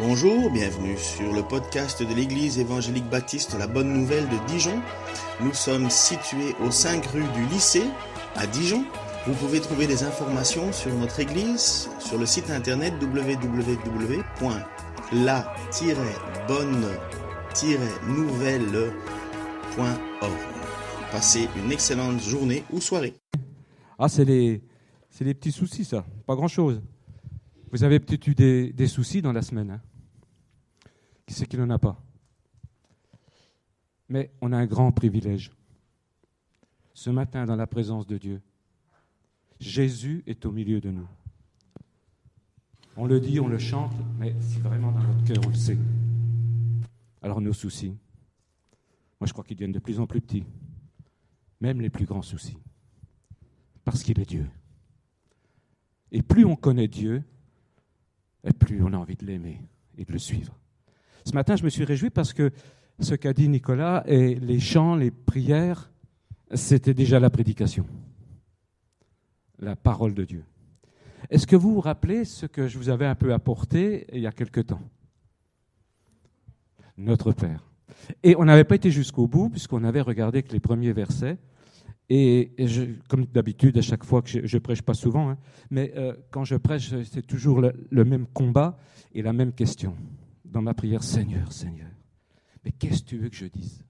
Bonjour, bienvenue sur le podcast de l'Église évangélique baptiste La Bonne Nouvelle de Dijon. Nous sommes situés aux 5 rues du lycée à Dijon. Vous pouvez trouver des informations sur notre Église sur le site internet www.la-bonne-nouvelle.org. Passez une excellente journée ou soirée. Ah, c'est les petits soucis, ça. Pas grand-chose. Vous avez peut-être eu des soucis dans la semaine. Hein? Qui c'est qui n'en a pas? Mais on a un grand privilège. Ce matin, dans la présence de Dieu, Jésus est au milieu de nous. On le dit, on le chante, mais si vraiment dans notre cœur, on le sait. Alors nos soucis, moi je crois qu'ils deviennent de plus en plus petits. Même les plus grands soucis. Parce qu'il est Dieu. Et plus on connaît Dieu, et plus on a envie de l'aimer et de le suivre. Ce matin, je me suis réjoui parce que ce qu'a dit Nicolas et les chants, les prières, c'était déjà la prédication. La parole de Dieu. Est-ce que vous vous rappelez ce que je vous avais un peu apporté il y a quelque temps? Notre Père. Et on n'avait pas été jusqu'au bout puisqu'on avait regardé que les premiers versets. Et comme d'habitude, à chaque fois que je prêche, pas souvent, hein, mais quand je prêche, c'est toujours le même combat et la même question. Dans ma prière, Seigneur, Seigneur, mais qu'est-ce que tu veux que je dise?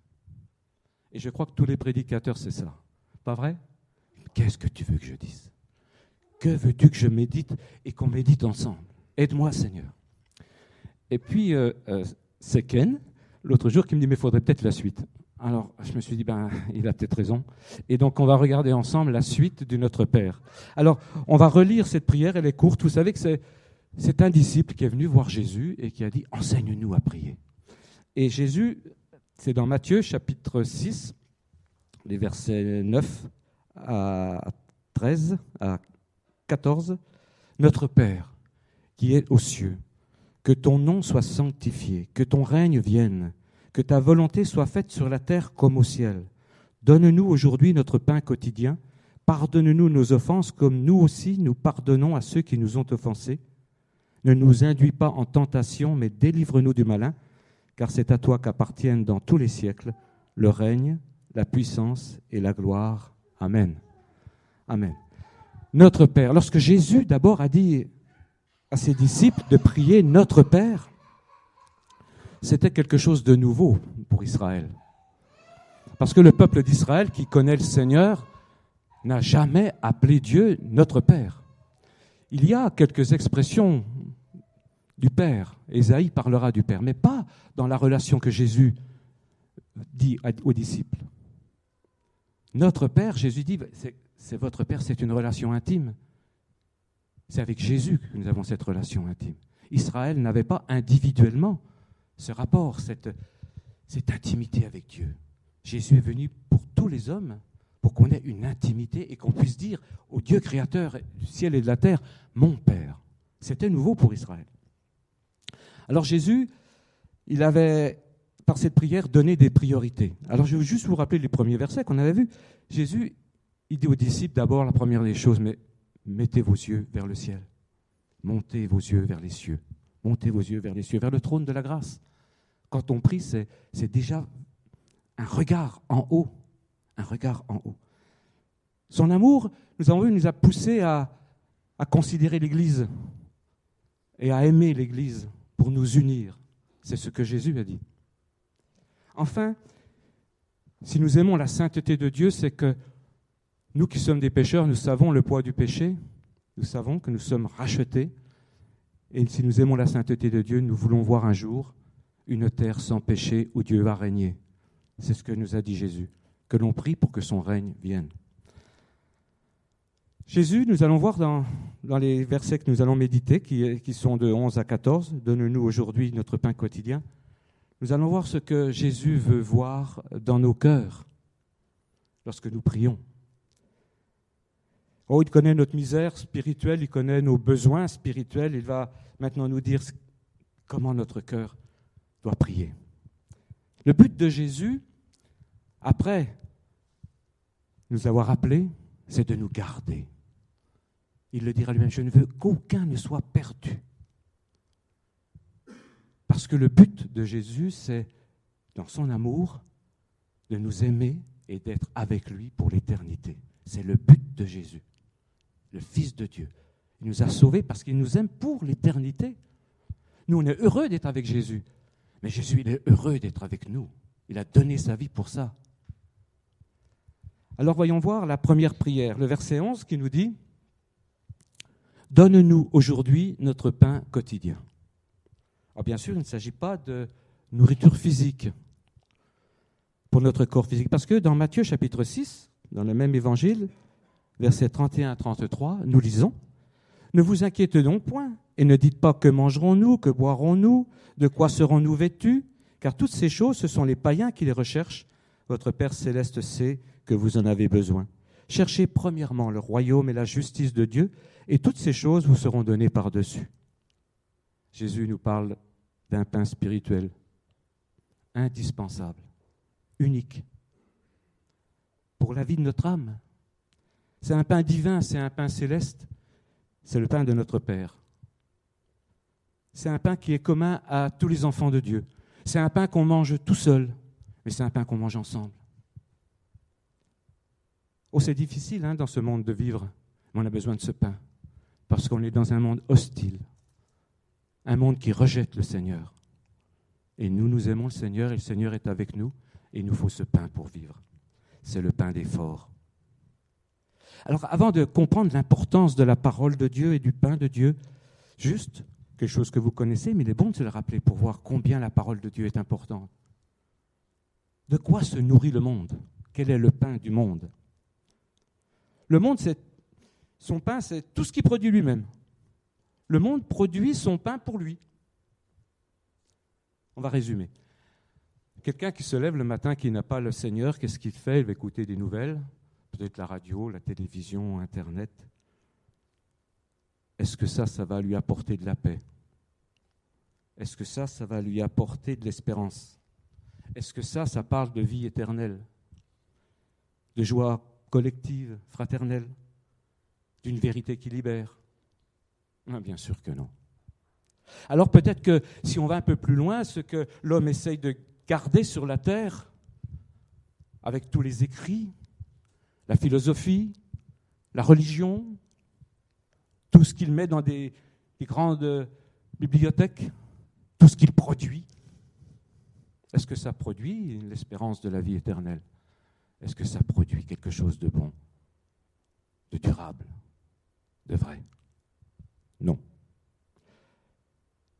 Et je crois que tous les prédicateurs, c'est ça. Pas vrai? Qu'est-ce que tu veux que je dise? Que veux-tu que je médite et qu'on médite ensemble? Aide-moi, Seigneur. Et puis, c'est Ken, l'autre jour, qui me dit, mais il faudrait peut-être la suite. Alors, je me suis dit, il a peut-être raison. Et donc, on va regarder ensemble la suite du Notre Père. Alors, on va relire cette prière, elle est courte. Vous savez que c'est un disciple qui est venu voir Jésus et qui a dit, enseigne-nous à prier. Et Jésus, c'est dans Matthieu, chapitre 6, les versets 9 à 13, à 14. Notre Père, qui est aux cieux, que ton nom soit sanctifié, que ton règne vienne, que ta volonté soit faite sur la terre comme au ciel. Donne-nous aujourd'hui notre pain quotidien. Pardonne-nous nos offenses comme nous aussi nous pardonnons à ceux qui nous ont offensés. Ne nous induis pas en tentation, mais délivre-nous du malin, car c'est à toi qu'appartiennent dans tous les siècles le règne, la puissance et la gloire. Amen. Amen. Notre Père. Lorsque Jésus d'abord a dit à ses disciples de prier Notre Père, c'était quelque chose de nouveau pour Israël. Parce que le peuple d'Israël, qui connaît le Seigneur, n'a jamais appelé Dieu notre Père. Il y a quelques expressions du Père. Ésaïe parlera du Père, mais pas dans la relation que Jésus dit aux disciples. Notre Père, Jésus dit, c'est votre Père, c'est une relation intime. C'est avec Jésus que nous avons cette relation intime. Israël n'avait pas individuellement ce rapport, cette intimité avec Dieu. Jésus est venu pour tous les hommes, pour qu'on ait une intimité et qu'on puisse dire au Dieu créateur du ciel et de la terre, mon Père. C'était nouveau pour Israël. Alors Jésus, il avait, par cette prière, donné des priorités. Alors je veux juste vous rappeler les premiers versets qu'on avait vus. Jésus, il dit aux disciples d'abord la première des choses, mais mettez vos yeux vers le ciel. Montez vos yeux vers les cieux. Montez vos yeux vers les cieux, vers le trône de la grâce. Quand on prie, c'est déjà un regard en haut. Un regard en haut. Son amour, nous avons vu, nous a poussé à considérer l'Église et à aimer l'Église pour nous unir. C'est ce que Jésus a dit. Enfin, si nous aimons la sainteté de Dieu, c'est que nous qui sommes des pécheurs, nous savons le poids du péché. Nous savons que nous sommes rachetés. Et si nous aimons la sainteté de Dieu, nous voulons voir un jour une terre sans péché où Dieu va régner. C'est ce que nous a dit Jésus, que l'on prie pour que son règne vienne. Jésus, nous allons voir dans les versets que nous allons méditer, qui sont de 11 à 14, « Donne-nous aujourd'hui notre pain quotidien ». Nous allons voir ce que Jésus veut voir dans nos cœurs lorsque nous prions. Oh, il connaît notre misère spirituelle, il connaît nos besoins spirituels, il va maintenant nous dire comment notre cœur doit prier. Le but de Jésus, après nous avoir appelés, c'est de nous garder. Il le dira lui-même, je ne veux qu'aucun ne soit perdu. Parce que le but de Jésus, c'est, dans son amour, de nous aimer et d'être avec lui pour l'éternité. C'est le but de Jésus, le Fils de Dieu. Il nous a sauvés parce qu'il nous aime pour l'éternité. Nous, on est heureux d'être avec Jésus. Mais Jésus, il est heureux d'être avec nous. Il a donné sa vie pour ça. Alors voyons voir la première prière, le verset 11 qui nous dit « Donne-nous aujourd'hui notre pain quotidien ». Alors bien sûr, il ne s'agit pas de nourriture physique pour notre corps physique. Parce que dans Matthieu chapitre 6, dans le même évangile, versets 31 à 33, nous lisons « Ne vous inquiétez donc point, et ne dites pas que mangerons-nous, que boirons-nous, de quoi serons-nous vêtus, car toutes ces choses, ce sont les païens qui les recherchent. Votre Père céleste sait que vous en avez besoin. Cherchez premièrement le royaume et la justice de Dieu, et toutes ces choses vous seront données par-dessus. » Jésus nous parle d'un pain spirituel, indispensable, unique, pour la vie de notre âme. C'est un pain divin, c'est un pain céleste, c'est le pain de notre Père. C'est un pain qui est commun à tous les enfants de Dieu. C'est un pain qu'on mange tout seul, mais c'est un pain qu'on mange ensemble. Oh, c'est difficile dans ce monde de vivre, mais on a besoin de ce pain, parce qu'on est dans un monde hostile, un monde qui rejette le Seigneur. Et nous aimons le Seigneur, et le Seigneur est avec nous, et il nous faut ce pain pour vivre. C'est le pain des forts. Alors, avant de comprendre l'importance de la parole de Dieu et du pain de Dieu, juste quelque chose que vous connaissez, mais il est bon de se le rappeler pour voir combien la parole de Dieu est importante. De quoi se nourrit le monde? Quel est le pain du monde? Le monde, son pain, c'est tout ce qu'il produit lui-même. Le monde produit son pain pour lui. On va résumer. Quelqu'un qui se lève le matin, qui n'a pas le Seigneur, qu'est-ce qu'il fait? Il va écouter des nouvelles, peut-être la radio, la télévision, Internet. Est-ce que ça va lui apporter de la paix? Est-ce que ça va lui apporter de l'espérance? Est-ce que ça parle de vie éternelle, de joie collective, fraternelle, d'une vérité qui libère? Bien sûr que non. Alors peut-être que si on va un peu plus loin, ce que l'homme essaye de garder sur la terre, avec tous les écrits, la philosophie, la religion, tout ce qu'il met dans des grandes bibliothèques, tout ce qu'il produit, est-ce que ça produit l'espérance de la vie éternelle? Est-ce que ça produit quelque chose de bon, de durable, de vrai? Non.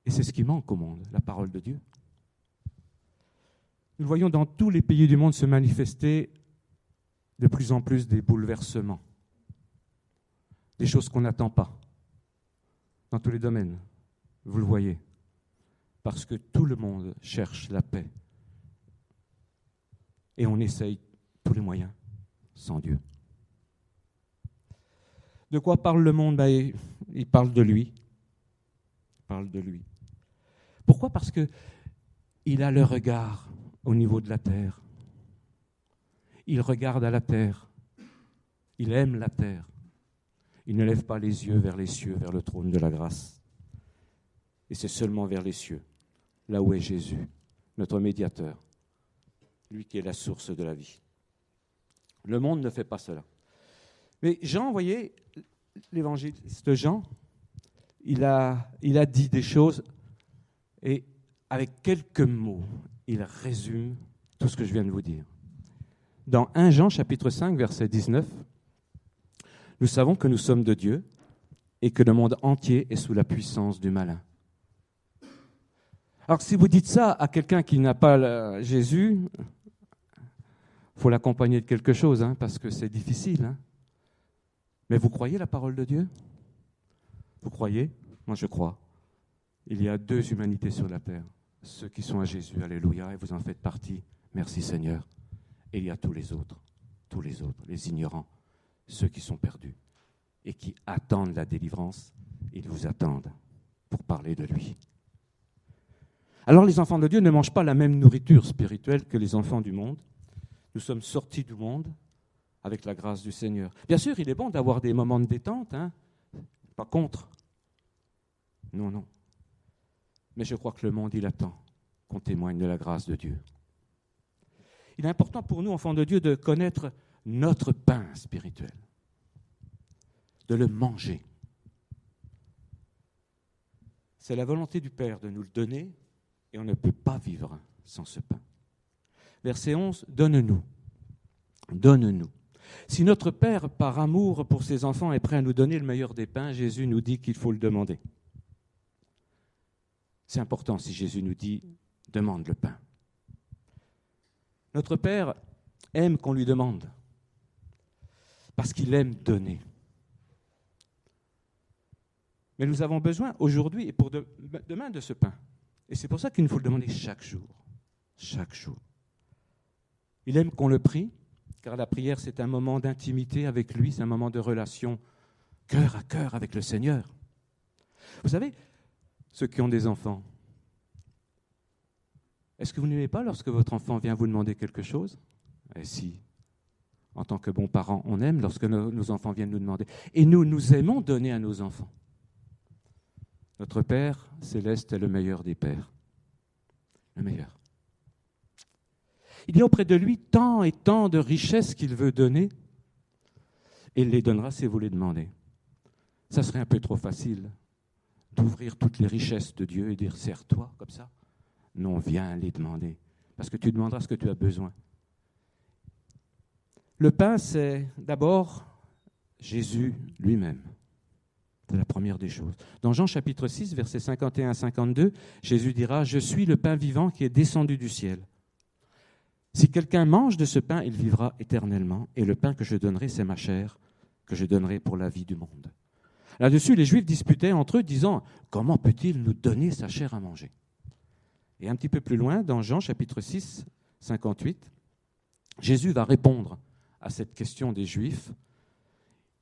Et c'est ce qui manque au monde, la parole de Dieu. Nous voyons dans tous les pays du monde se manifester de plus en plus des bouleversements, des choses qu'on n'attend pas, dans tous les domaines, vous le voyez, parce que tout le monde cherche la paix. Et on essaye tous les moyens, sans Dieu. De quoi parle le monde? Il parle de lui. Il parle de lui. Pourquoi? Parce qu'il a le regard au niveau de la terre. Il regarde à la terre. Il aime la terre. Il ne lève pas les yeux, vers le trône de la grâce. Et c'est seulement vers les cieux, là où est Jésus, notre médiateur, lui qui est la source de la vie. Le monde ne fait pas cela. Mais Jean, vous voyez, l'évangéliste Jean, il a dit des choses et avec quelques mots, il résume tout ce que je viens de vous dire. Dans 1 Jean, chapitre 5, verset 19, nous savons que nous sommes de Dieu et que le monde entier est sous la puissance du malin. Alors si vous dites ça à quelqu'un qui n'a pas Jésus, il faut l'accompagner de quelque chose, parce que c'est difficile. Mais vous croyez la parole de Dieu? Vous croyez? Moi je crois. Il y a deux humanités sur la terre. Ceux qui sont à Jésus, alléluia, et vous en faites partie. Merci Seigneur. Et il y a tous les autres, les ignorants, ceux qui sont perdus et qui attendent la délivrance. Ils vous attendent pour parler de lui. Alors les enfants de Dieu ne mangent pas la même nourriture spirituelle que les enfants du monde. Nous sommes sortis du monde avec la grâce du Seigneur. Bien sûr, il est bon d'avoir des moments de détente, pas contre. Non. mais je crois que le monde, il attend qu'on témoigne de la grâce de Dieu. Il est important pour nous, enfants de Dieu, de connaître notre pain spirituel, de le manger. C'est la volonté du Père de nous le donner et on ne peut pas vivre sans ce pain. Verset 11, donne-nous. Donne-nous. Si notre Père, par amour pour ses enfants, est prêt à nous donner le meilleur des pains, Jésus nous dit qu'il faut le demander. C'est important si Jésus nous dit « demande le pain ». Notre Père aime qu'on lui demande parce qu'il aime donner. Mais nous avons besoin aujourd'hui et pour demain de ce pain. Et c'est pour ça qu'il nous faut le demander chaque jour. Chaque jour. Il aime qu'on le prie, car la prière, c'est un moment d'intimité avec lui, c'est un moment de relation cœur à cœur avec le Seigneur. Vous savez, ceux qui ont des enfants, est-ce que vous n'aimez pas lorsque votre enfant vient vous demander quelque chose ? Eh si, en tant que bons parents, on aime lorsque nos enfants viennent nous demander. Et nous aimons donner à nos enfants. Notre Père céleste est le meilleur des pères. Le meilleur. Il y a auprès de lui tant et tant de richesses qu'il veut donner, et il les donnera si vous les demandez. Ça serait un peu trop facile d'ouvrir toutes les richesses de Dieu et dire « sers-toi » comme ça. Non, viens les demander, parce que tu demanderas ce que tu as besoin. Le pain, c'est d'abord Jésus lui-même. C'est la première des choses. Dans Jean chapitre 6, versets 51 à 52, Jésus dira « Je suis le pain vivant qui est descendu du ciel. Si quelqu'un mange de ce pain, il vivra éternellement, et le pain que je donnerai, c'est ma chair, que je donnerai pour la vie du monde. » Là-dessus, les Juifs disputaient entre eux, disant « Comment peut-il nous donner sa chair à manger ?» Et un petit peu plus loin, dans Jean chapitre 6, 58, Jésus va répondre à cette question des Juifs.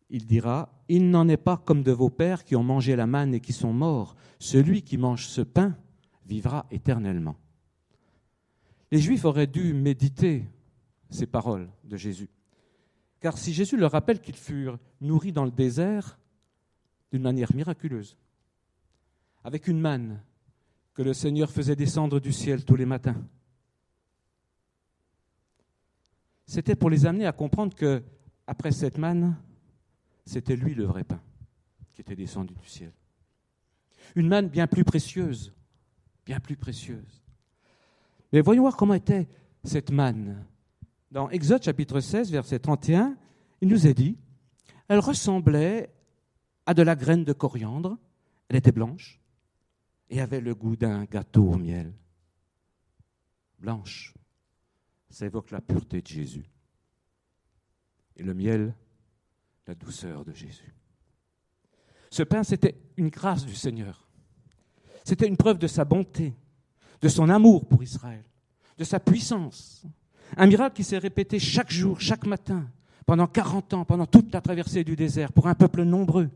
Il dira « Il n'en est pas comme de vos pères qui ont mangé la manne et qui sont morts. Celui qui mange ce pain vivra éternellement. » Les Juifs auraient dû méditer ces paroles de Jésus. Car si Jésus leur rappelle qu'ils furent nourris dans le désert d'une manière miraculeuse, avec une manne que le Seigneur faisait descendre du ciel tous les matins, c'était pour les amener à comprendre que, après cette manne, c'était lui le vrai pain qui était descendu du ciel. Une manne bien plus précieuse, bien plus précieuse. Mais voyons voir comment était cette manne. Dans Exode chapitre 16, verset 31, il nous est dit, elle ressemblait à de la graine de coriandre, elle était blanche et avait le goût d'un gâteau au miel. Blanche, ça évoque la pureté de Jésus. Et le miel, la douceur de Jésus. Ce pain, c'était une grâce du Seigneur. C'était une preuve de sa bonté, de son amour pour Israël, de sa puissance. Un miracle qui s'est répété chaque jour, chaque matin, pendant 40 ans, pendant toute la traversée du désert, pour un peuple nombreux.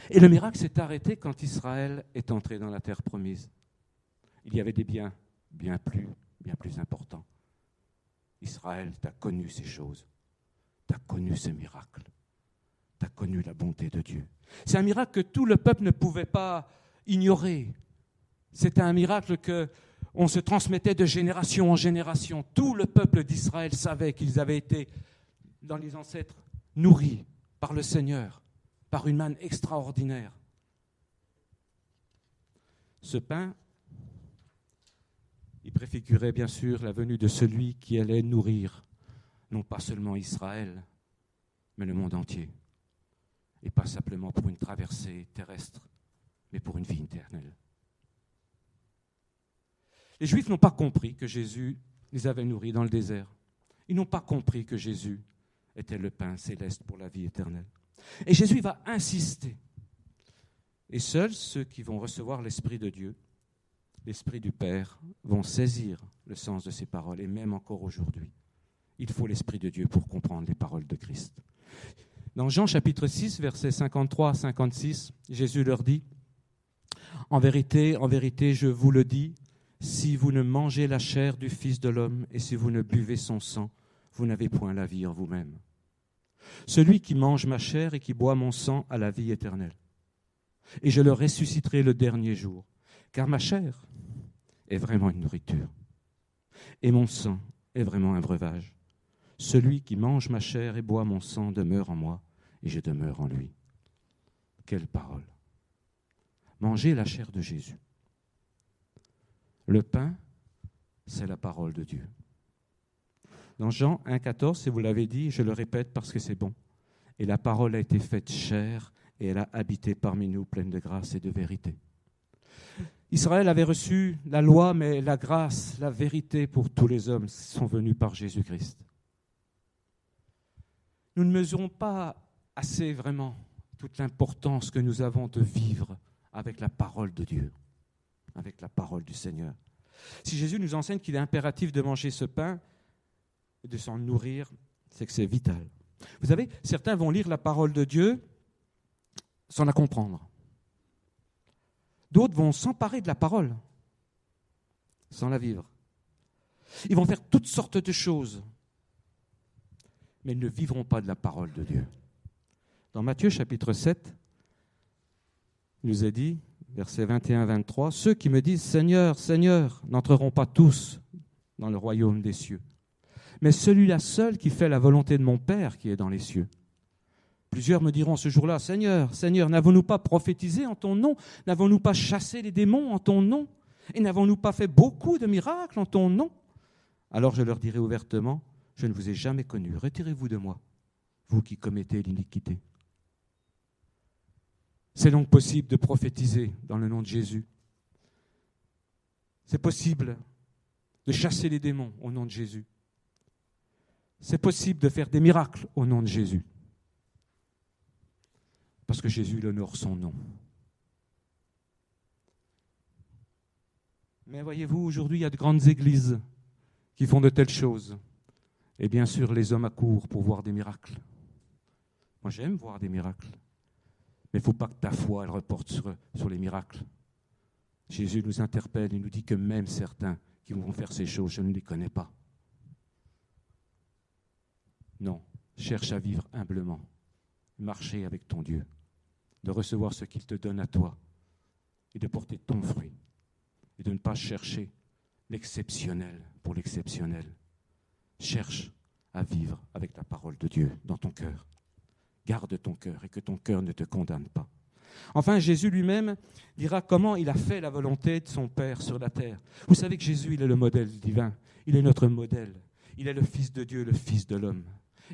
Et le miracle s'est arrêté quand Israël est entré dans la terre promise. Il y avait des biens bien plus importants. Israël, tu as connu ces choses, tu as connu ces miracles, tu as connu la bonté de Dieu. C'est un miracle que tout le peuple ne pouvait pas ignorer. C'était un miracle qu'on se transmettait de génération en génération. Tout le peuple d'Israël savait qu'ils avaient été, dans les ancêtres, nourris par le Seigneur, par une manne extraordinaire. Ce pain, il préfigurait bien sûr la venue de celui qui allait nourrir, non pas seulement Israël, mais le monde entier. Et pas simplement pour une traversée terrestre, mais pour une vie éternelle. Les Juifs n'ont pas compris que Jésus les avait nourris dans le désert. Ils n'ont pas compris que Jésus était le pain céleste pour la vie éternelle. Et Jésus va insister. Et seuls ceux qui vont recevoir l'Esprit de Dieu, l'Esprit du Père, vont saisir le sens de ces paroles. Et même encore aujourd'hui, il faut l'Esprit de Dieu pour comprendre les paroles de Christ. Dans Jean chapitre 6, versets 53 à 56, Jésus leur dit « En vérité, je vous le dis, si vous ne mangez la chair du Fils de l'homme et si vous ne buvez son sang, vous n'avez point la vie en vous-même. Celui qui mange ma chair et qui boit mon sang a la vie éternelle. et je le ressusciterai le dernier jour. Car ma chair est vraiment une nourriture, et mon sang est vraiment un breuvage. Celui qui mange ma chair et boit mon sang demeure en moi, et je demeure en lui. Quelle parole! Manger la chair de Jésus. Le pain, c'est la parole de Dieu. Dans Jean 1,14, si vous l'avez dit, je le répète parce que c'est bon. Et la parole a été faite chair et elle a habité parmi nous pleine de grâce et de vérité. Israël avait reçu la loi, mais la grâce, la vérité pour tous les hommes sont venus par Jésus-Christ. Nous ne mesurons pas assez vraiment toute l'importance que nous avons de vivre avec la parole de Dieu, avec la parole du Seigneur. Si Jésus nous enseigne qu'il est impératif de manger ce pain et de s'en nourrir, c'est que c'est vital. Vous savez, certains vont lire la parole de Dieu sans la comprendre. D'autres vont s'emparer de la parole sans la vivre. Ils vont faire toutes sortes de choses, mais ils ne vivront pas de la parole de Dieu. Dans Matthieu chapitre 7, il nous est dit, versets 21-23, « Ceux qui me disent « Seigneur, Seigneur » n'entreront pas tous dans le royaume des cieux, mais celui-là seul qui fait la volonté de mon Père qui est dans les cieux. Plusieurs me diront ce jour-là, « Seigneur, Seigneur, n'avons-nous pas prophétisé en ton nom? N'avons-nous pas chassé les démons en ton nom? Et n'avons-nous pas fait beaucoup de miracles en ton nom ?» Alors je leur dirai ouvertement, « Je ne vous ai jamais connu, retirez-vous de moi, vous qui commettez l'iniquité. » C'est donc possible de prophétiser dans le nom de Jésus. C'est possible de chasser les démons au nom de Jésus. C'est possible de faire des miracles au nom de Jésus. Parce que Jésus il honore son nom. Mais voyez-vous, aujourd'hui, il y a de grandes églises qui font de telles choses. Et bien sûr, les hommes accourent pour voir des miracles. Moi, j'aime voir des miracles. Mais il ne faut pas que ta foi elle reporte sur les miracles. Jésus nous interpelle et nous dit que même certains qui vont faire ces choses, je ne les connais pas. Non, cherche à vivre humblement, marcher avec ton Dieu, de recevoir ce qu'il te donne à toi et de porter ton fruit et de ne pas chercher l'exceptionnel pour l'exceptionnel. Cherche à vivre avec la parole de Dieu dans ton cœur. Garde ton cœur et que ton cœur ne te condamne pas. Enfin, Jésus lui-même dira comment il a fait la volonté de son Père sur la terre. Vous savez que Jésus, il est le modèle divin. Il est notre modèle. Il est le Fils de Dieu, le Fils de l'homme.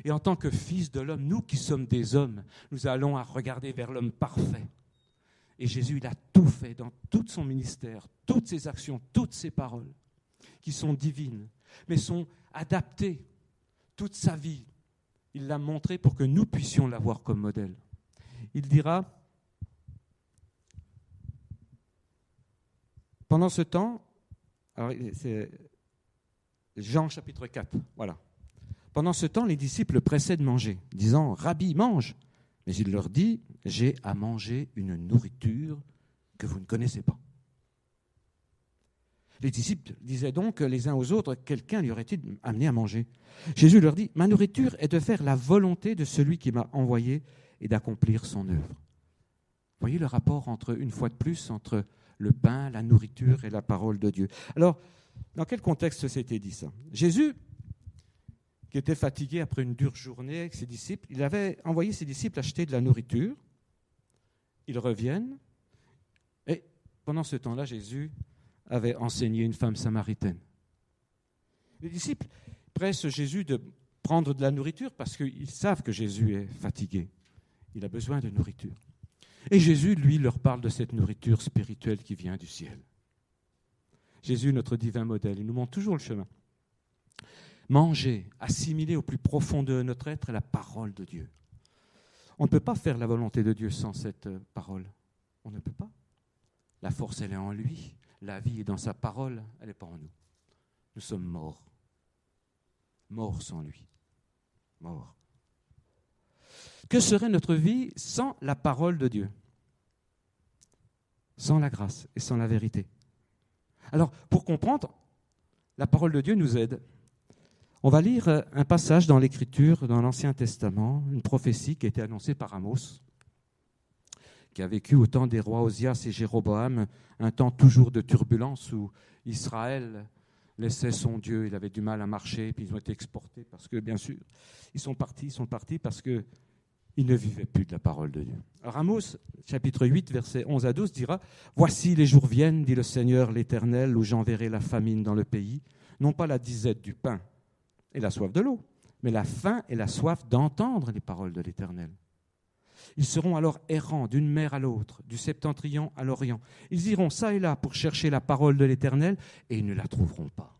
Et en tant que Fils de l'homme, nous qui sommes des hommes, nous allons à regarder vers l'homme parfait. Et Jésus, il a tout fait dans tout son ministère, toutes ses actions, toutes ses paroles, qui sont divines, mais sont adaptées. Toute sa vie, il l'a montré pour que nous puissions l'avoir comme modèle. Il dira, pendant ce temps, alors c'est Jean chapitre 4, voilà. Pendant ce temps, les disciples le pressaient de manger, disant « Rabbi, mange !» Mais il leur dit « J'ai à manger une nourriture que vous ne connaissez pas. » Les disciples disaient donc les uns aux autres, quelqu'un lui aurait-il amené à manger? Jésus leur dit, ma nourriture est de faire la volonté de celui qui m'a envoyé et d'accomplir son œuvre. Vous voyez le rapport une fois de plus, entre le pain, la nourriture et la parole de Dieu. Alors, dans quel contexte s'était dit ça? Jésus, qui était fatigué après une dure journée avec ses disciples, il avait envoyé ses disciples acheter de la nourriture. Ils reviennent et pendant ce temps-là, Jésus avait enseigné une femme samaritaine. Les disciples pressent Jésus de prendre de la nourriture parce qu'ils savent que Jésus est fatigué. Il a besoin de nourriture. Et Jésus, lui, leur parle de cette nourriture spirituelle qui vient du ciel. Jésus, notre divin modèle, il nous montre toujours le chemin. Manger, assimiler au plus profond de notre être la parole de Dieu. On ne peut pas faire la volonté de Dieu sans cette parole. On ne peut pas. La force, elle est en lui. La vie est dans sa parole, elle n'est pas en nous. Nous sommes morts. Morts sans lui. Morts. Que serait notre vie sans la parole de Dieu? Sans la grâce et sans la vérité. Alors, pour comprendre, la parole de Dieu nous aide. On va lire un passage dans l'Écriture, dans l'Ancien Testament, une prophétie qui a été annoncée par Amos, qui a vécu au temps des rois Osias et Jéroboam, un temps toujours de turbulence où Israël laissait son Dieu, il avait du mal à marcher, puis ils ont été exportés parce que, bien sûr, ils sont partis parce qu'ils ne vivaient plus de la parole de Dieu. Alors Amos, chapitre 8, versets 11 à 12, dira « Voici les jours viennent, dit le Seigneur l'Éternel, où j'enverrai la famine dans le pays, non pas la disette du pain et la soif de l'eau, mais la faim et la soif d'entendre les paroles de l'Éternel. Ils seront alors errants d'une mer à l'autre, du septentrion à l'orient. Ils iront çà et là pour chercher la parole de l'Éternel et ils ne la trouveront pas. »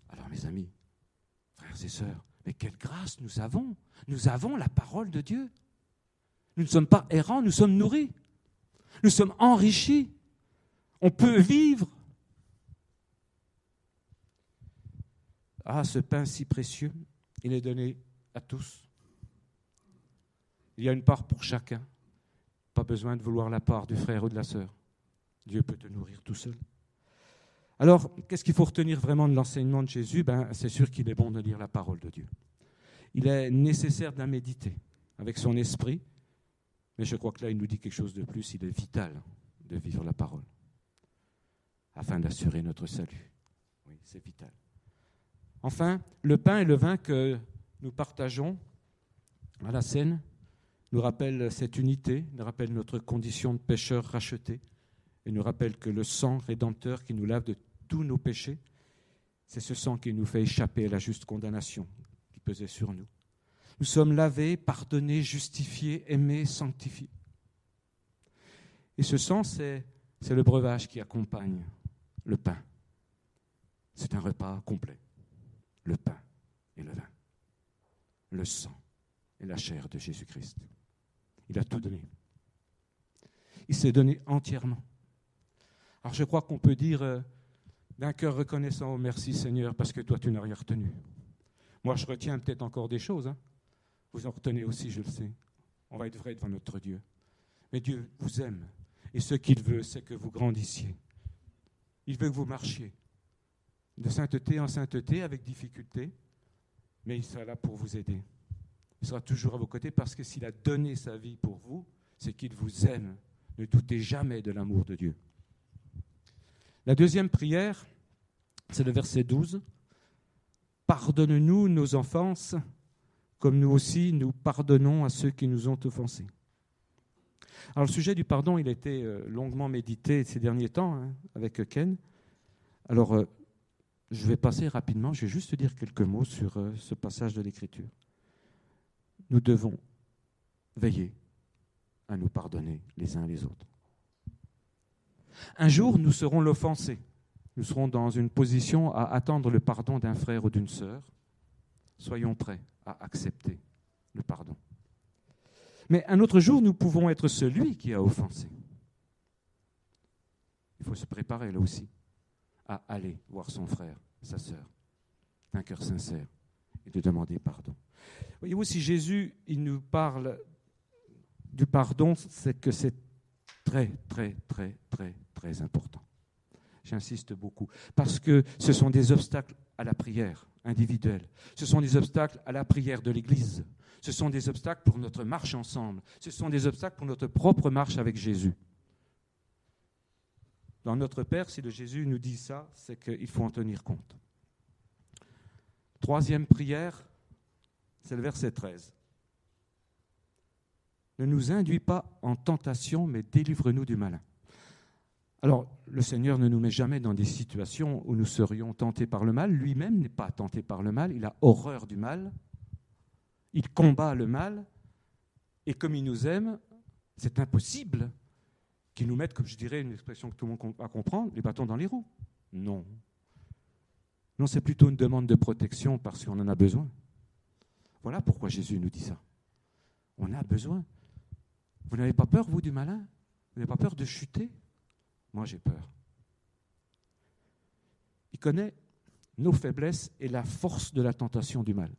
Alors mes amis, frères et sœurs, mais quelle grâce nous avons! Nous avons la parole de Dieu. Nous ne sommes pas errants, nous sommes nourris. Nous sommes enrichis. On peut vivre. Ah, ce pain si précieux, il est donné à tous. Il y a une part pour chacun. Pas besoin de vouloir la part du frère ou de la sœur. Dieu peut te nourrir tout seul. Alors, qu'est-ce qu'il faut retenir vraiment de l'enseignement de Jésus? C'est sûr qu'il est bon de lire la parole de Dieu. Il est nécessaire de la méditer avec son esprit, mais je crois que là, il nous dit quelque chose de plus. Il est vital de vivre la parole afin d'assurer notre salut. Oui, c'est vital. Enfin, le pain et le vin que nous partageons à la Seine nous rappellent cette unité, nous rappellent notre condition de pécheurs rachetés et nous rappellent que le sang rédempteur qui nous lave de tous nos péchés, c'est ce sang qui nous fait échapper à la juste condamnation qui pesait sur nous. Nous sommes lavés, pardonnés, justifiés, aimés, sanctifiés. Et ce sang, c'est le breuvage qui accompagne le pain. C'est un repas complet. Le pain et le vin. Le sang et la chair de Jésus-Christ. Il a tout donné. Il s'est donné entièrement. Alors je crois qu'on peut dire d'un cœur reconnaissant, oh merci Seigneur, parce que toi tu n'as rien retenu. Moi je retiens peut-être encore des choses. Hein. Vous en retenez aussi, je le sais. On va être vrai devant notre Dieu. Mais Dieu vous aime. Et ce qu'il veut, c'est que vous grandissiez. Il veut que vous marchiez de sainteté en sainteté avec difficulté, mais il sera là pour vous aider. Il sera toujours à vos côtés parce que s'il a donné sa vie pour vous, c'est qu'il vous aime. Ne doutez jamais de l'amour de Dieu. La deuxième prière, c'est le verset 12. « Pardonne-nous nos offenses, comme nous aussi nous pardonnons à ceux qui nous ont offensés. » Alors le sujet du pardon, il a été longuement médité ces derniers temps avec Ken. Alors je vais passer rapidement, je vais juste dire quelques mots sur ce passage de l'Écriture. Nous devons veiller à nous pardonner les uns les autres. Un jour, nous serons l'offensé. Nous serons dans une position à attendre le pardon d'un frère ou d'une sœur. Soyons prêts à accepter le pardon. Mais un autre jour, nous pouvons être celui qui a offensé. Il faut se préparer là aussi à aller voir son frère, sa sœur, d'un cœur sincère et de demander pardon. Voyez-vous, si Jésus il nous parle du pardon, c'est que c'est très, très, très, très, très important. J'insiste beaucoup, parce que ce sont des obstacles à la prière individuelle, ce sont des obstacles à la prière de l'Église, ce sont des obstacles pour notre marche ensemble, ce sont des obstacles pour notre propre marche avec Jésus. Dans notre Père, si le Jésus nous dit ça, c'est qu'il faut en tenir compte. Troisième prière, c'est le verset 13. Ne nous induis pas en tentation, mais délivre-nous du malin. Alors, le Seigneur ne nous met jamais dans des situations où nous serions tentés par le mal. Lui-même n'est pas tenté par le mal, il a horreur du mal. Il combat le mal. Et comme il nous aime, c'est impossible qu'il nous mette, comme je dirais, une expression que tout le monde va comprendre, les bâtons dans les roues. Non. Non, c'est plutôt une demande de protection parce qu'on en a besoin. Voilà pourquoi Jésus nous dit ça. On a besoin. Vous n'avez pas peur, vous, du malin? Vous n'avez pas peur de chuter? Moi, j'ai peur. Il connaît nos faiblesses et la force de la tentation du mal.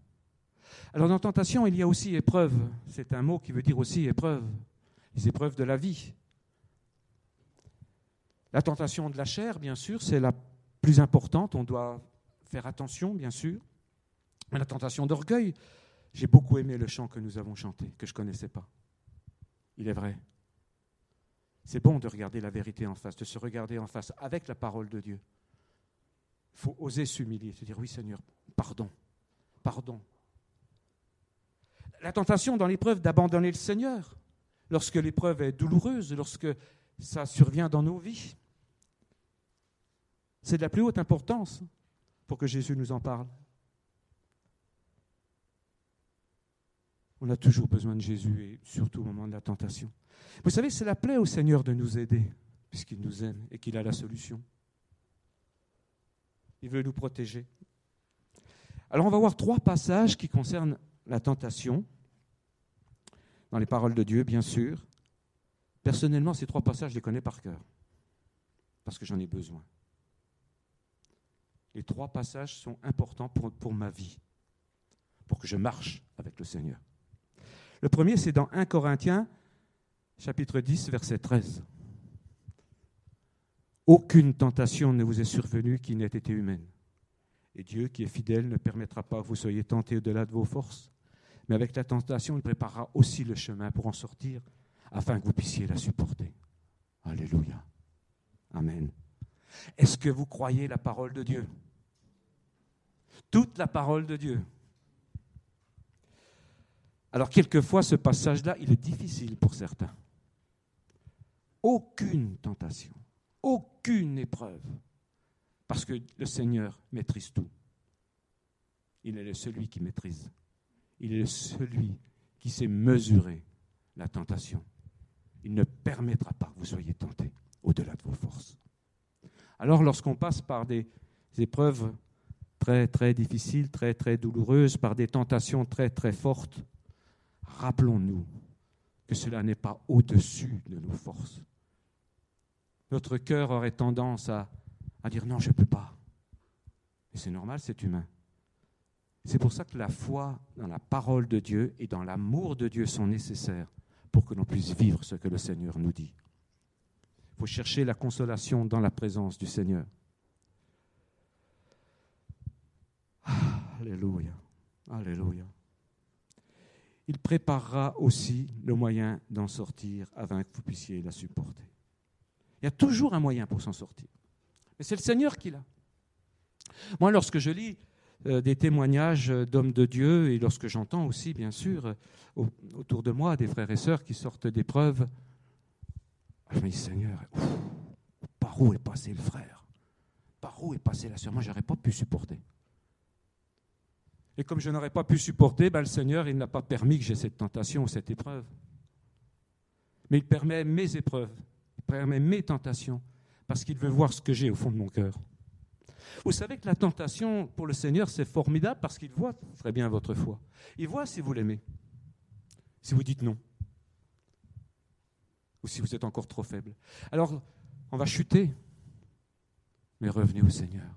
Alors, dans tentation, il y a aussi épreuve. C'est un mot qui veut dire aussi épreuve. Les épreuves de la vie. La tentation de la chair, bien sûr, c'est la plus importante. On doit faire attention, bien sûr. Mais la tentation d'orgueil, j'ai beaucoup aimé le chant que nous avons chanté, que je ne connaissais pas. il est vrai. C'est bon de regarder la vérité en face, de se regarder en face avec la parole de Dieu. Il faut oser s'humilier, se dire oui Seigneur, pardon, pardon. La tentation dans l'épreuve d'abandonner le Seigneur, lorsque l'épreuve est douloureuse, lorsque ça survient dans nos vies, c'est de la plus haute importance pour que Jésus nous en parle. On a toujours besoin de Jésus et surtout au moment de la tentation. Vous savez, c'est la plaie au Seigneur de nous aider, puisqu'il nous aime et qu'il a la solution. Il veut nous protéger. Alors on va voir 3 passages qui concernent la tentation, dans les paroles de Dieu, bien sûr. Personnellement, ces 3 passages, je les connais par cœur, parce que j'en ai besoin. Les 3 passages sont importants pour ma vie, pour que je marche avec le Seigneur. Le premier, c'est dans 1 Corinthiens, chapitre 10, verset 13. « Aucune tentation ne vous est survenue qui n'ait été humaine. Et Dieu, qui est fidèle, ne permettra pas que vous soyez tentés au-delà de vos forces. Mais avec la tentation, il préparera aussi le chemin pour en sortir, afin que vous puissiez la supporter. » Alléluia. Amen. Est-ce que vous croyez la parole de Dieu? Toute la parole de Dieu. Alors, quelquefois, ce passage-là, il est difficile pour certains. Aucune tentation, aucune épreuve, parce que le Seigneur maîtrise tout. Il est celui qui maîtrise. Il est celui qui sait mesurer la tentation. Il ne permettra pas que vous soyez tentés au-delà de vos forces. Alors, lorsqu'on passe par des épreuves très, très difficiles, très, très douloureuses, par des tentations très, très fortes, rappelons-nous que cela n'est pas au-dessus de nos forces. Notre cœur aurait tendance à dire « non, je ne peux pas ». Et c'est normal, c'est humain. C'est pour ça que la foi dans la parole de Dieu et dans l'amour de Dieu sont nécessaires pour que l'on puisse vivre ce que le Seigneur nous dit. Il faut chercher la consolation dans la présence du Seigneur. Alléluia, alléluia. Il préparera aussi le moyen d'en sortir afin que vous puissiez la supporter. Il y a toujours un moyen pour s'en sortir. Mais c'est le Seigneur qui l'a. Moi, lorsque je lis des témoignages d'hommes de Dieu et lorsque j'entends aussi, bien sûr, autour de moi, des frères et sœurs qui sortent d'épreuves, je me dis, Seigneur, par où est passé le frère? Par où est passée la sœur? Moi, je n'aurais pas pu supporter. Et comme je n'aurais pas pu supporter, le Seigneur, il n'a pas permis que j'ai cette tentation ou cette épreuve. Mais il permet mes épreuves, il permet mes tentations, parce qu'il veut voir ce que j'ai au fond de mon cœur. Vous savez que la tentation pour le Seigneur, c'est formidable parce qu'il voit très bien votre foi. Il voit si vous l'aimez, si vous dites non, ou si vous êtes encore trop faible. Alors, on va chuter, mais revenez au Seigneur.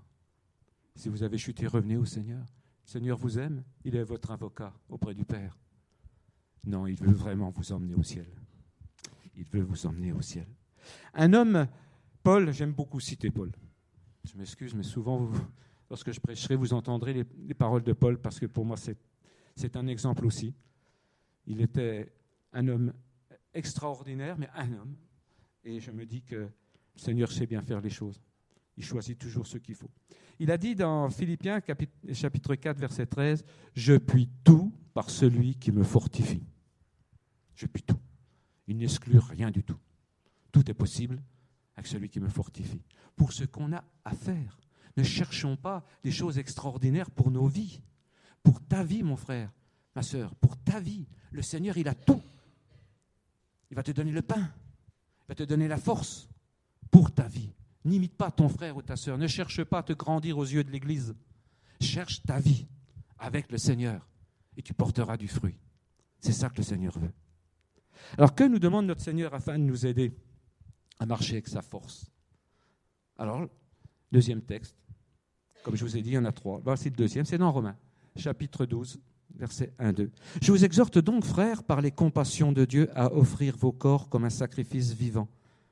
Si vous avez chuté, revenez au Seigneur. Le Seigneur vous aime, il est votre avocat auprès du Père. Non, il veut vraiment vous emmener au ciel. Il veut vous emmener au ciel. Un homme, Paul, j'aime beaucoup citer Paul. Je m'excuse, mais souvent, lorsque je prêcherai, vous entendrez les paroles de Paul, parce que pour moi, c'est un exemple aussi. Il était un homme extraordinaire, mais un homme. Et je me dis que le Seigneur sait bien faire les choses. Il choisit toujours ce qu'il faut. Il a dit dans Philippiens, chapitre 4, verset 13, « Je puis tout par celui qui me fortifie. » Je puis tout. Il n'exclut rien du tout. Tout est possible avec celui qui me fortifie. Pour ce qu'on a à faire, ne cherchons pas des choses extraordinaires pour nos vies. Pour ta vie, mon frère, ma sœur, pour ta vie, le Seigneur, il a tout. Il va te donner le pain, il va te donner la force pour ta vie. N'imite pas ton frère ou ta sœur, ne cherche pas à te grandir aux yeux de l'Église. Cherche ta vie avec le Seigneur et tu porteras du fruit. C'est ça que le Seigneur veut. Alors, que nous demande notre Seigneur afin de nous aider à marcher avec sa force? Alors, deuxième texte, comme je vous ai dit, il y en a 3. Voici le deuxième, c'est dans Romains, chapitre 12, versets 1-2. « Je vous exhorte donc, frères, par les compassions de Dieu, à offrir vos corps comme un sacrifice vivant,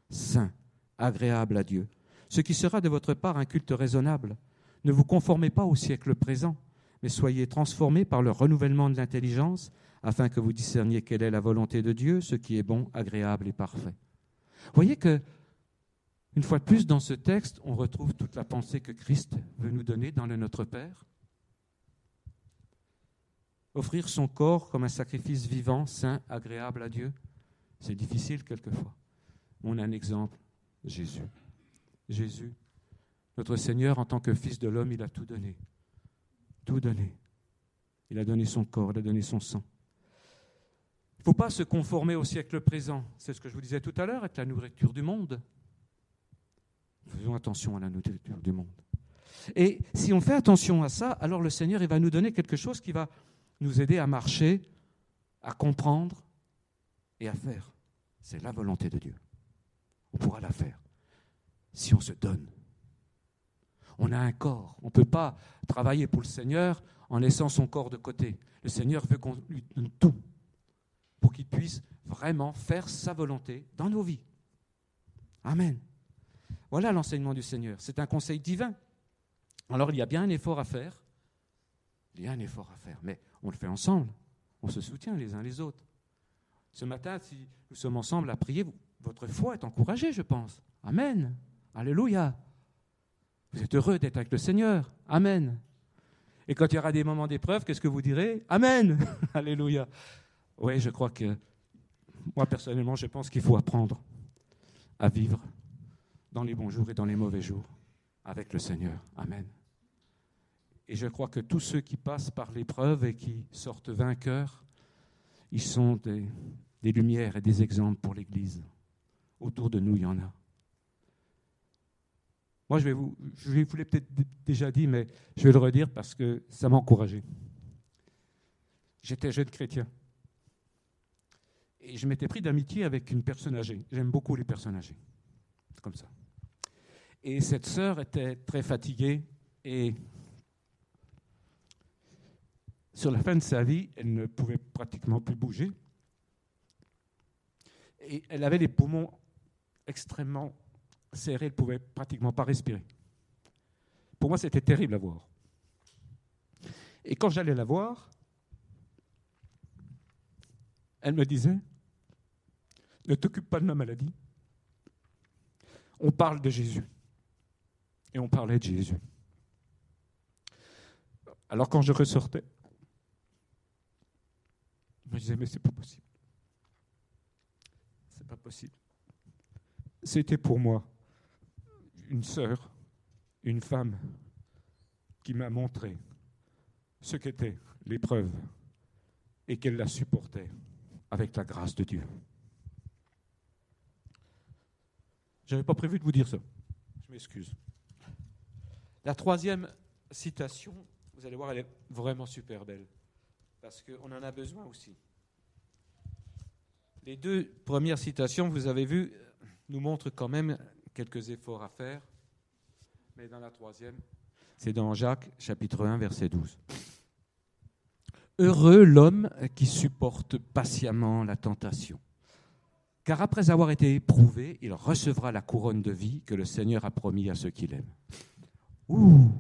saint, agréable à Dieu, ce qui sera de votre part un culte raisonnable. Ne vous conformez pas au siècle présent, mais soyez transformés par le renouvellement de l'intelligence, afin que vous discerniez quelle est la volonté de Dieu, ce qui est bon, agréable et parfait. Vous voyez que, une fois de plus, dans ce texte, on retrouve toute la pensée que Christ veut nous donner dans le Notre Père. Offrir son corps comme un sacrifice vivant, saint, agréable à Dieu, c'est difficile quelquefois. On a un exemple, Jésus. Jésus, notre Seigneur, en tant que Fils de l'homme, il a tout donné. Tout donné. Il a donné son corps, il a donné son sang. Il ne faut pas se conformer au siècle présent. C'est ce que je vous disais tout à l'heure avec la nourriture du monde. Faisons attention à la nourriture du monde. Et si on fait attention à ça, alors le Seigneur il va nous donner quelque chose qui va nous aider à marcher, à comprendre et à faire. C'est la volonté de Dieu. On pourra la faire si on se donne. On a un corps. On ne peut pas travailler pour le Seigneur en laissant son corps de côté. Le Seigneur veut qu'on lui donne tout pour qu'il puisse vraiment faire sa volonté dans nos vies. Amen. Voilà l'enseignement du Seigneur. C'est un conseil divin. Alors il y a bien un effort à faire. Il y a un effort à faire, mais on le fait ensemble. On se soutient les uns les autres. Ce matin, si nous sommes ensemble à prier, votre foi est encouragée, je pense. Amen. Alléluia. Vous êtes heureux d'être avec le Seigneur. Amen. Et quand il y aura des moments d'épreuve, qu'est-ce que vous direz? Amen. Alléluia. Oui, je crois que, moi personnellement, je pense qu'il faut apprendre à vivre dans les bons jours et dans les mauvais jours avec le Seigneur. Amen. Et je crois que tous ceux qui passent par l'épreuve et qui sortent vainqueurs, ils sont des lumières et des exemples pour l'Église. Autour de nous, il y en a. Moi, je vous l'ai peut-être déjà dit, mais je vais le redire parce que ça m'a encouragé. J'étais jeune chrétien. Et je m'étais pris d'amitié avec une personne âgée. J'aime beaucoup les personnes âgées. C'est comme ça. Et cette sœur était très fatiguée et sur la fin de sa vie, elle ne pouvait pratiquement plus bouger. Et elle avait les poumons extrêmement serrés, elle ne pouvait pratiquement pas respirer. Pour moi, c'était terrible à voir. Et quand j'allais la voir, elle me disait, ne t'occupe pas de ma maladie. On parle de Jésus. Et on parlait de Jésus. Alors quand je ressortais, je me disais, mais c'est pas possible. C'est pas possible. C'était pour moi une sœur, une femme qui m'a montré ce qu'était l'épreuve et qu'elle la supportait avec la grâce de Dieu. Je n'avais pas prévu de vous dire ça. Je m'excuse. La troisième citation, vous allez voir, elle est vraiment super belle. Parce qu'on en a besoin aussi. Les deux premières citations, vous avez vu, nous montrent quand même quelques efforts à faire. Mais dans la troisième, c'est dans Jacques, chapitre 1, verset 12. Heureux l'homme qui supporte patiemment la tentation, car après avoir été éprouvé, il recevra la couronne de vie que le Seigneur a promis à ceux qui l'aiment. Ouh!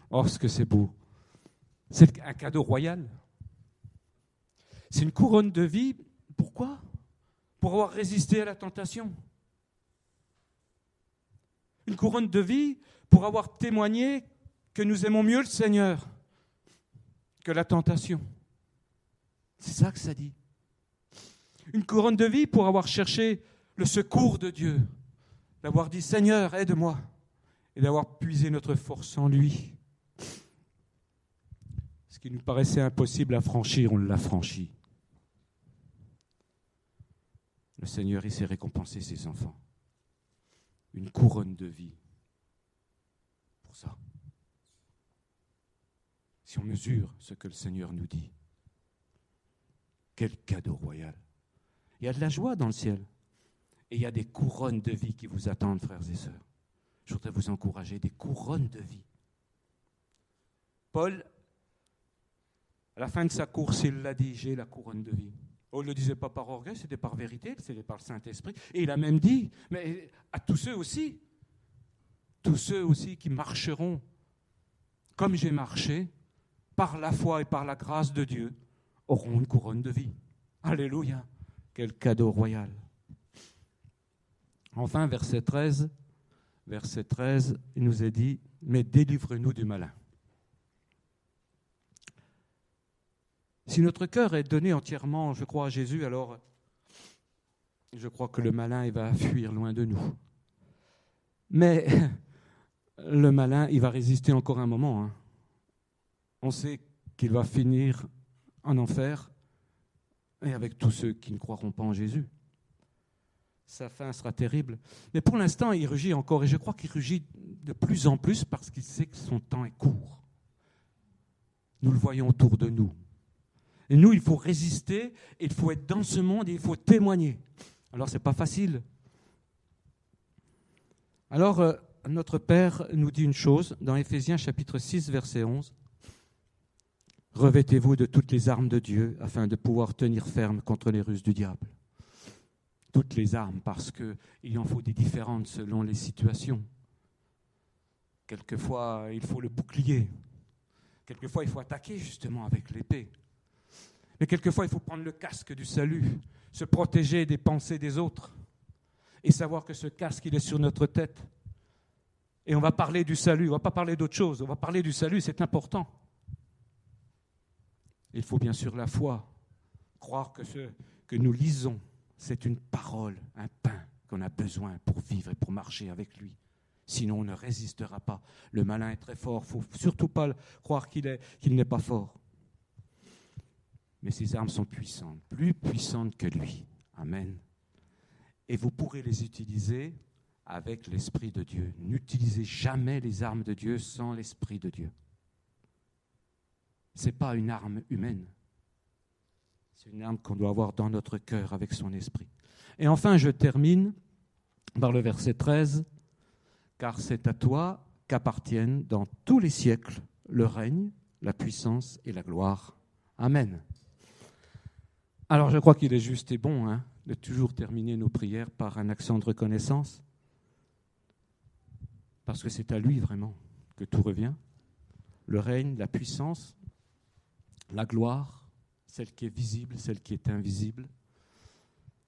Oh, ce que c'est beau! C'est un cadeau royal. C'est une couronne de vie. Pourquoi? Pour avoir résisté à la tentation. Une couronne de vie pour avoir témoigné que nous aimons mieux le Seigneur que la tentation. C'est ça que ça dit. Une couronne de vie pour avoir cherché le secours de Dieu, d'avoir dit « Seigneur, aide-moi » et d'avoir puisé notre force en lui. Ce qui nous paraissait impossible à franchir, on l'a franchi. Le Seigneur, il sait récompenser ses enfants. Une couronne de vie. Pour ça. Si on mesure ce que le Seigneur nous dit, quel cadeau royal. Il y a de la joie dans le ciel. Et il y a des couronnes de vie qui vous attendent, frères et sœurs. Je voudrais vous encourager, des couronnes de vie. Paul, à la fin de sa course, il l'a dit, j'ai la couronne de vie. On ne le disait pas par orgueil, c'était par vérité, c'était par le Saint-Esprit. Et il a même dit, mais à tous ceux aussi qui marcheront comme j'ai marché, par la foi et par la grâce de Dieu, auront une couronne de vie. Alléluia, quel cadeau royal. Enfin, verset 13, il nous est dit, mais délivre-nous du malin. Si notre cœur est donné entièrement, je crois, à Jésus, alors je crois que le malin, il va fuir loin de nous. Mais le malin, il va résister encore un moment. On sait qu'il va finir en enfer, et avec tous ceux qui ne croiront pas en Jésus. Sa fin sera terrible. Mais pour l'instant, il rugit encore, et je crois qu'il rugit de plus en plus parce qu'il sait que son temps est court. Nous le voyons autour de nous. Et nous, il faut résister, il faut être dans ce monde et il faut témoigner. Alors, ce n'est pas facile. Alors, notre Père nous dit une chose dans Éphésiens chapitre 6, verset 11. « Revêtez-vous de toutes les armes de Dieu afin de pouvoir tenir ferme contre les ruses du diable. » Toutes les armes, parce qu'il en faut des différentes selon les situations. Quelquefois, il faut le bouclier. Quelquefois, il faut attaquer justement avec l'épée. Mais quelquefois, il faut prendre le casque du salut, se protéger des pensées des autres et savoir que ce casque, il est sur notre tête. Et on va parler du salut, on ne va pas parler d'autre chose, on va parler du salut, c'est important. Il faut bien sûr la foi, croire que ce que nous lisons, c'est une parole, un pain qu'on a besoin pour vivre et pour marcher avec lui. Sinon, on ne résistera pas. Le malin est très fort, il ne faut surtout pas croire qu'il n'est pas fort. Mais ses armes sont puissantes, plus puissantes que lui. Amen. Et vous pourrez les utiliser avec l'Esprit de Dieu. N'utilisez jamais les armes de Dieu sans l'Esprit de Dieu. Ce n'est pas une arme humaine. C'est une arme qu'on doit avoir dans notre cœur avec son esprit. Et enfin, je termine par le verset 13. « Car c'est à toi qu'appartiennent dans tous les siècles le règne, la puissance et la gloire. Amen. » Alors, je crois qu'il est juste et bon de toujours terminer nos prières par un accent de reconnaissance. Parce que c'est à lui vraiment que tout revient. Le règne, la puissance, la gloire, celle qui est visible, celle qui est invisible.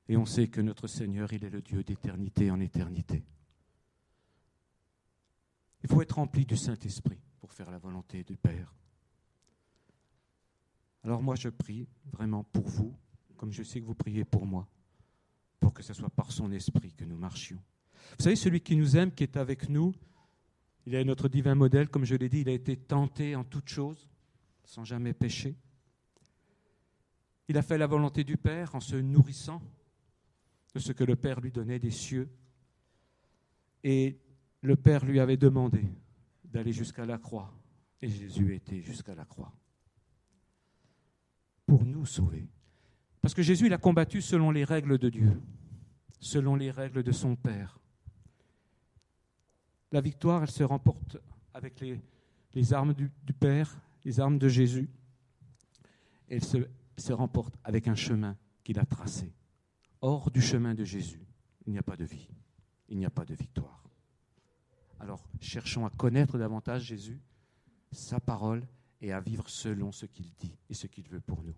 Et on sait que notre Seigneur, il est le Dieu d'éternité en éternité. Il faut être rempli du Saint-Esprit pour faire la volonté du Père. Alors moi, je prie vraiment pour vous, comme je sais que vous priez pour moi, pour que ce soit par son Esprit que nous marchions. Vous savez, celui qui nous aime, qui est avec nous, il est notre divin modèle, comme je l'ai dit, il a été tenté en toutes choses, sans jamais pécher. Il a fait la volonté du Père en se nourrissant de ce que le Père lui donnait des cieux. Et le Père lui avait demandé d'aller jusqu'à la croix. Et Jésus était jusqu'à la croix pour nous sauver. Parce que Jésus, il a combattu selon les règles de Dieu, selon les règles de son Père. La victoire, elle se remporte avec les armes du Père, les armes de Jésus. Elle se remporte avec un chemin qu'il a tracé. Hors du chemin de Jésus, il n'y a pas de vie, il n'y a pas de victoire. Alors, cherchons à connaître davantage Jésus, sa parole, et à vivre selon ce qu'il dit et ce qu'il veut pour nous.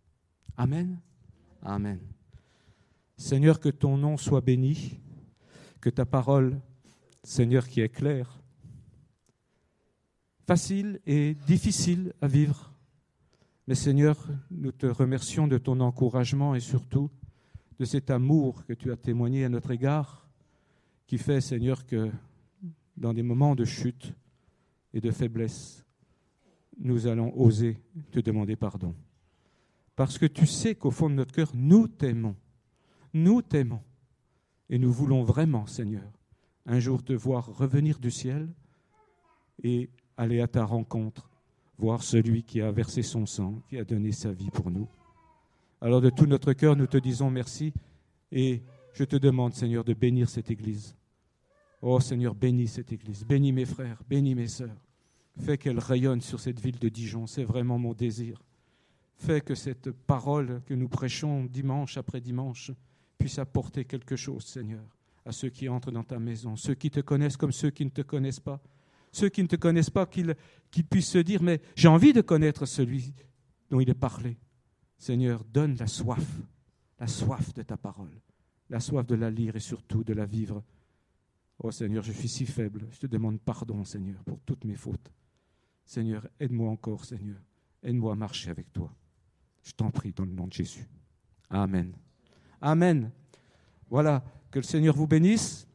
Amen. Amen. Seigneur, que ton nom soit béni, que ta parole, Seigneur, qui est claire, facile et difficile à vivre. Mais Seigneur, nous te remercions de ton encouragement et surtout de cet amour que tu as témoigné à notre égard, qui fait, Seigneur, que dans des moments de chute et de faiblesse, nous allons oser te demander pardon. Parce que tu sais qu'au fond de notre cœur, nous t'aimons. Nous t'aimons. Et nous voulons vraiment, Seigneur, un jour te voir revenir du ciel et aller à ta rencontre, voir celui qui a versé son sang, qui a donné sa vie pour nous. Alors de tout notre cœur, nous te disons merci et je te demande, Seigneur, de bénir cette Église. Oh Seigneur, bénis cette Église, bénis mes frères, bénis mes sœurs. Fais qu'elle rayonne sur cette ville de Dijon, c'est vraiment mon désir. Fais que cette parole que nous prêchons dimanche après dimanche puisse apporter quelque chose, Seigneur, à ceux qui entrent dans ta maison, ceux qui te connaissent comme ceux qui ne te connaissent pas. Ceux qui ne te connaissent pas, qu'ils puissent se dire « Mais j'ai envie de connaître celui dont il est parlé. Seigneur, donne la soif de ta parole, la soif de la lire et surtout de la vivre. Oh Seigneur, je suis si faible, je te demande pardon, Seigneur, pour toutes mes fautes. Seigneur, aide-moi encore, Seigneur, aide-moi à marcher avec toi. Je t'en prie dans le nom de Jésus. Amen. Amen. Voilà, que le Seigneur vous bénisse.